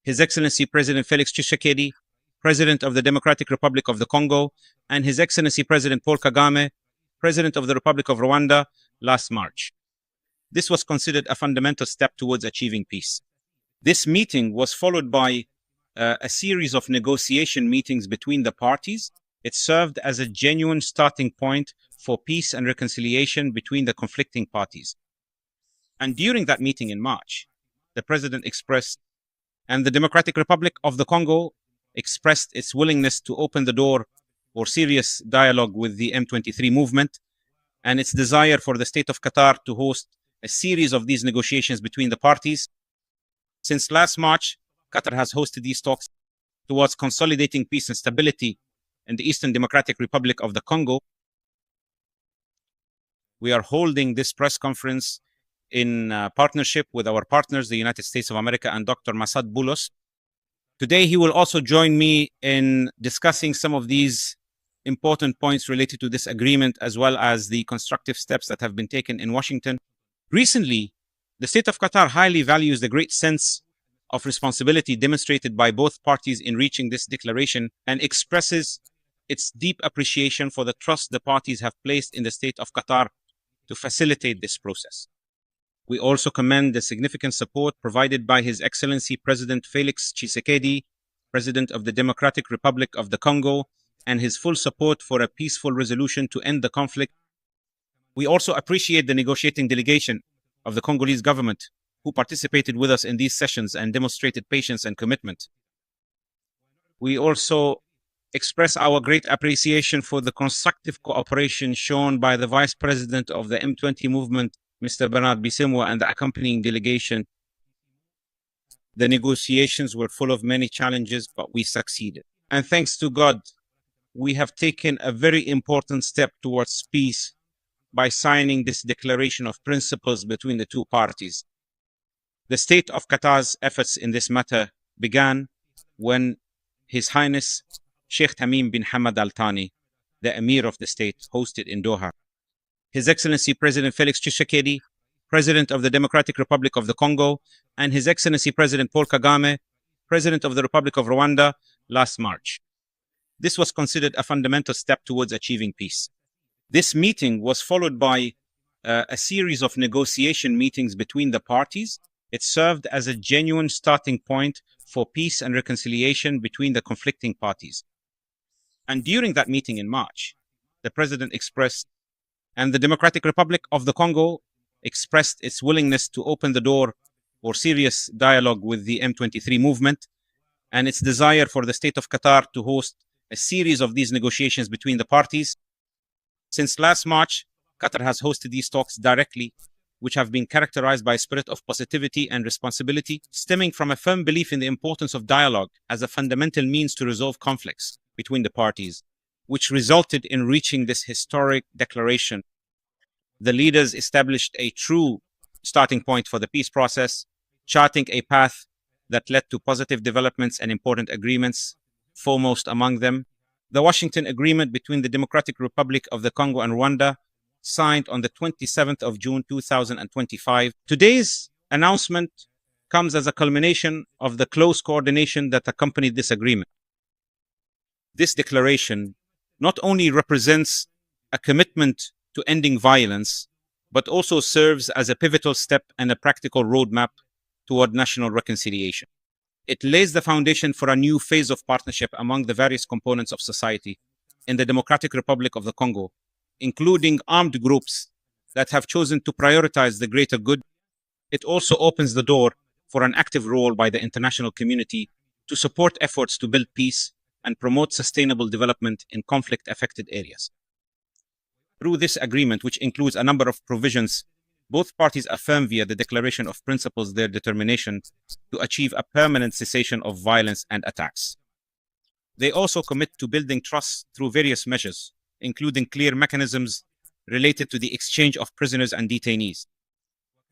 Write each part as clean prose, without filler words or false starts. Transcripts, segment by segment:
His Excellency President Felix Tshisekedi, President of the Democratic Republic of the Congo, and His Excellency President Paul Kagame, President of the Republic of Rwanda, last March. This was considered a fundamental step towards achieving peace. This meeting was followed by a series of negotiation meetings between the parties. It served as a genuine starting point for peace and reconciliation between the conflicting parties. And during that meeting in March, the President expressed, and the Democratic Republic of the Congo expressed its willingness to open the door for serious dialogue with the M23 movement and its desire for the state of Qatar to host a series of these negotiations between the parties. Since last March, Qatar has hosted these talks towards consolidating peace and stability in the Eastern Democratic Republic of the Congo. We are holding this press conference in partnership with our partners, the United States of America and Dr. Masad Boulos. Today, he will also join me in discussing some of these important points related to this agreement, as well as the constructive steps that have been taken in Washington. Recently, the state of Qatar highly values the great sense of responsibility demonstrated by both parties in reaching this declaration and expresses its deep appreciation for the trust the parties have placed in the state of Qatar to facilitate this process. We also commend the significant support provided by His Excellency President Felix Tshisekedi, President of the Democratic Republic of the Congo, and his full support for a peaceful resolution to end the conflict. We also appreciate the negotiating delegation of the Congolese government who participated with us in these sessions and demonstrated patience and commitment. We also express our great appreciation for the constructive cooperation shown by the Vice President of the M23 movement, Mr. Bernard Bisimwa, and the accompanying delegation. The negotiations were full of many challenges, but we succeeded. And thanks to God, we have taken a very important step towards peace by signing this declaration of principles between the two parties. The state of Qatar's efforts in this matter began when His Highness Sheikh Tamim bin Hamad Al Thani, the Emir of the state, hosted in Doha. His Excellency President Felix Tshisekedi, President of the Democratic Republic of the Congo, and His Excellency President Paul Kagame, President of the Republic of Rwanda, last March. This was considered a fundamental step towards achieving peace. This meeting was followed by a series of negotiation meetings between the parties. It served as a genuine starting point for peace and reconciliation between the conflicting parties. And during that meeting in March, the President expressed, and the Democratic Republic of the Congo expressed its willingness to open the door for serious dialogue with the M23 movement and its desire for the state of Qatar to host a series of these negotiations between the parties. Since last March, Qatar has hosted these talks directly, which have been characterized by a spirit of positivity and responsibility, stemming from a firm belief in the importance of dialogue as a fundamental means to resolve conflicts between the parties, which resulted in reaching this historic declaration. The leaders established a true starting point for the peace process, charting a path that led to positive developments and important agreements, foremost among them the Washington Agreement between the Democratic Republic of the Congo and Rwanda, signed on the 27th of June 2025. Today's announcement comes as a culmination of the close coordination that accompanied this agreement. This declaration not only represents a commitment to ending violence, but also serves as a pivotal step and a practical roadmap toward national reconciliation. It lays the foundation for a new phase of partnership among the various components of society in the Democratic Republic of the Congo, including armed groups that have chosen to prioritize the greater good. It also opens the door for an active role by the international community to support efforts to build peace and promote sustainable development in conflict-affected areas. Through this agreement, which includes a number of provisions, both parties affirm via the Declaration of Principles their determination to achieve a permanent cessation of violence and attacks. They also commit to building trust through various measures, including clear mechanisms related to the exchange of prisoners and detainees.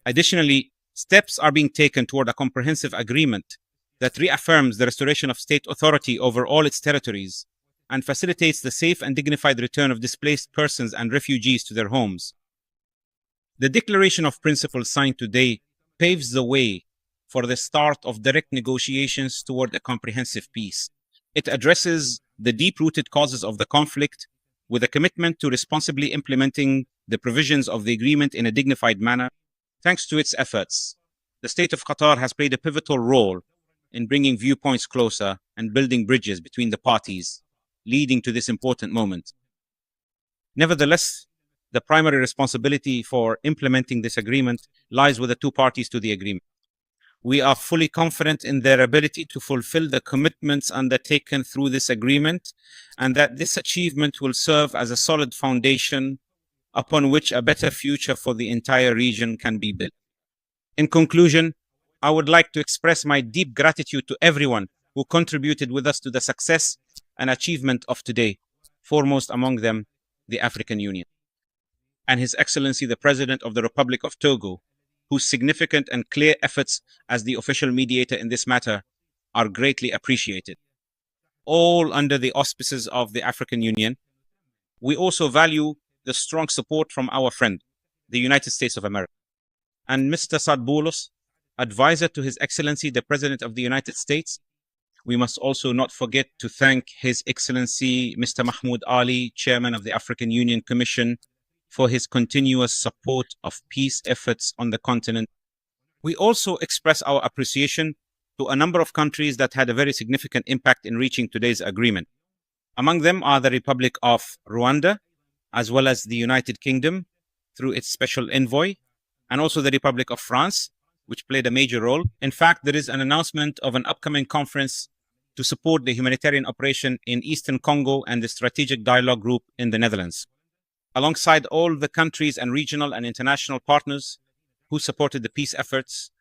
Additionally, steps are being taken toward a comprehensive agreement that reaffirms the restoration of state authority over all its territories and facilitates the safe and dignified return of displaced persons and refugees to their homes. The Declaration of Principles signed today paves the way for the start of direct negotiations toward a comprehensive peace. It addresses the deep-rooted causes of the conflict with a commitment to responsibly implementing the provisions of the agreement in a dignified manner. Thanks to its efforts, the state of Qatar has played a pivotal role in bringing viewpoints closer and building bridges between the parties, leading to this important moment. Nevertheless, the primary responsibility for implementing this agreement lies with the two parties to the agreement. We are fully confident in their ability to fulfill the commitments undertaken through this agreement, and that this achievement will serve as a solid foundation upon which a better future for the entire region can be built. In conclusion, I would like to express my deep gratitude to everyone who contributed with us to the success and achievement of today, foremost among them, the African Union, and His Excellency the President of the Republic of Togo, whose significant and clear efforts as the official mediator in this matter are greatly appreciated. All under the auspices of the African Union. We also value the strong support from our friend, the United States of America, and Mr. Sadboulos, advisor to His Excellency the President of the United States. We must also not forget to thank His Excellency Mr. Mahmoud Ali, Chairman of the African Union Commission, for his continuous support of peace efforts on the continent. We also express our appreciation to a number of countries that had a very significant impact in reaching today's agreement. Among them are the Republic of Rwanda, as well as the United Kingdom through its special envoy, and also the Republic of France, which played a major role. In fact, there is an announcement of an upcoming conference to support the humanitarian operation in Eastern Congo and the Strategic Dialogue Group in the Netherlands, alongside all the countries and regional and international partners who supported the peace efforts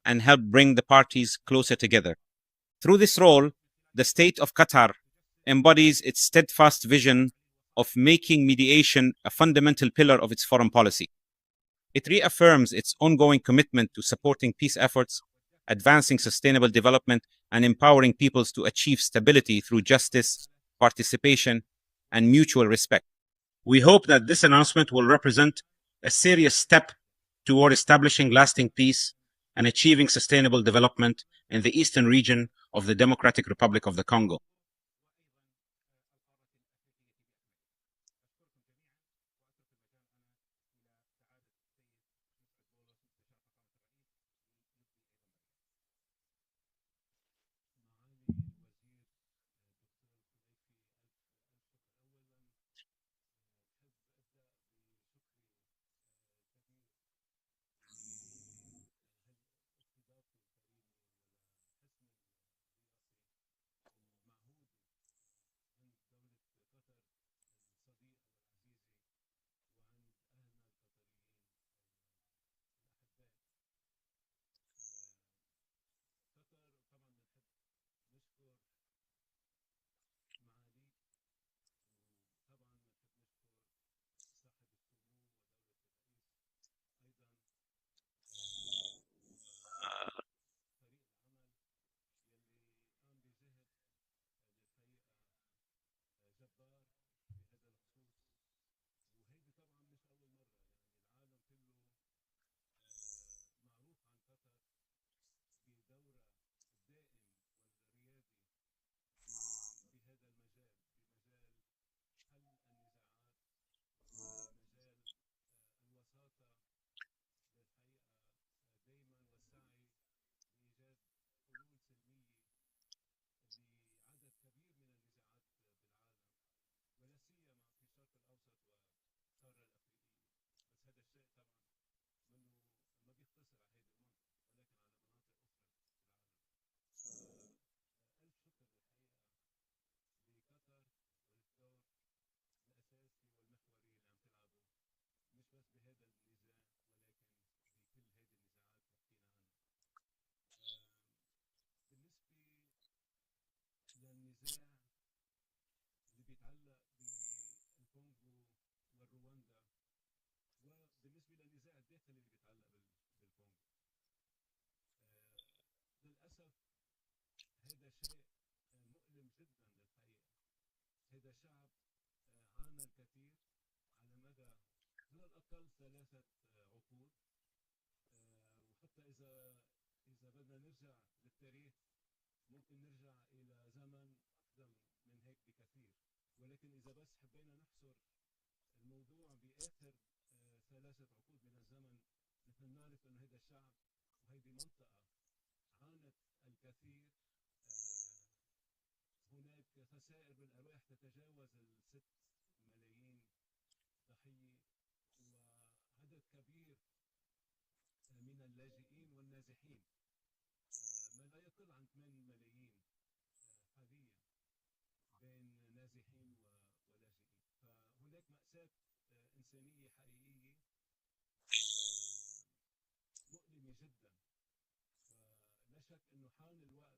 and helped bring the parties closer together. Through this role, the state of Qatar embodies its steadfast vision of making mediation a fundamental pillar of its foreign policy. It reaffirms its ongoing commitment to supporting peace efforts, advancing sustainable development, and empowering peoples to achieve stability through justice, participation, and mutual respect. We hope that this announcement will represent a serious step toward establishing lasting peace and achieving sustainable development in the eastern region of the Democratic Republic of the Congo. نرجع للتاريخ ممكن نرجع إلى زمن أقدم من هيك بكثير، ولكن إذا بس حبينا نحصر الموضوع بآخر 3 عقود من الزمن، نحن نعرف أن هذا الشعب وهذه منطقة عانت الكثير. هناك خسائر بالأرواح تتجاوز 6 ملايين ضحية، وعدد كبير من اللاجئين والنازحين، ما لا يقل عن 8 ملايين حاليا بين نازحين ولاجئين. فهناك مأساة إنسانية حقيقية مؤلمة جدا. فلا شك أنه حان الوقت